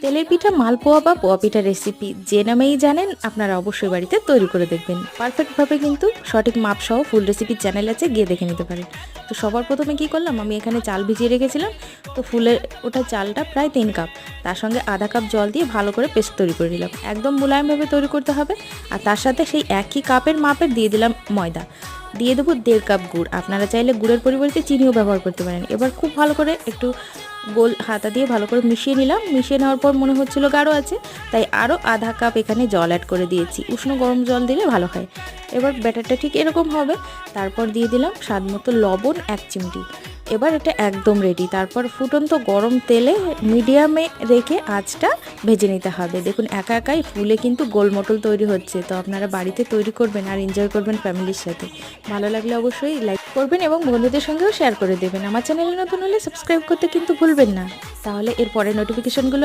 তেলের পিঠা, মালপোয়া বা পোয়া পিঠা রেসিপি যে নামেই জানেন আপনারা অবশ্যই বাড়িতে তৈরি করে দেখবেন পারফেক্টভাবে। কিন্তু সঠিক মাপ সহ ফুল রেসিপি চ্যানেল আছে, গিয়ে দেখে নিতে পারেন। তো সবার প্রথমে কি করলাম, আমি এখানে চাল ভিজিয়ে রেখেছিলাম। তো ফুলের ওটা চালটা প্রায় 3 কাপ, তার সঙ্গে আধা কাপ জল দিয়ে ভালো করে পেস্ট তৈরি করে নিলাম। একদম মোলায়েমভাবে তৈরি করতে হবে। আর তার সাথে সেই একই কাপের মাপের দিয়ে দিলাম ময়দা, দিয়ে দেবো 1.5 কাপ গুড়। আপনারা চাইলে গুড়ের পরিবর্তে চিনিও ব্যবহার করতে পারেন। এবার খুব ভালো করে একটু গোল হাতা দিয়ে ভালো করে মিশিয়ে নিলাম। মিশিয়ে নেওয়ার পর মনে হচ্ছিল গাঢ় আছে, তাই আরও আধা কাপ এখানে জল অ্যাড করে দিয়েছি। উষ্ণ গরম জল দিলে ভালো হয়। এবার ব্যাটারটা ঠিক এরকম হবে। তারপর দিয়ে দিলাম স্বাদ মতো লবণ 1 চিমটি। এবার এটা একদম রেডি। তারপর ফুটন্ত গরম তেলে মিডিয়ামে রেখে আঁচটা ভেজে নিতে হবে। দেখুন একা একাই ফুলে কিন্তু গোলমটল তৈরি হচ্ছে। তো আপনারা বাড়িতে তৈরি করবেন আর এনজয় করবেন ফ্যামিলির সাথে। ভালো লাগলে অবশ্যই লাইক করবেন এবং বন্ধুদের সঙ্গেও শেয়ার করে দেবেন। আমার চ্যানেলে নতুন হলে সাবস্ক্রাইব করতে কিন্তু ভুলবেন না। তাহলে এর পরের নোটিফিকেশনগুলো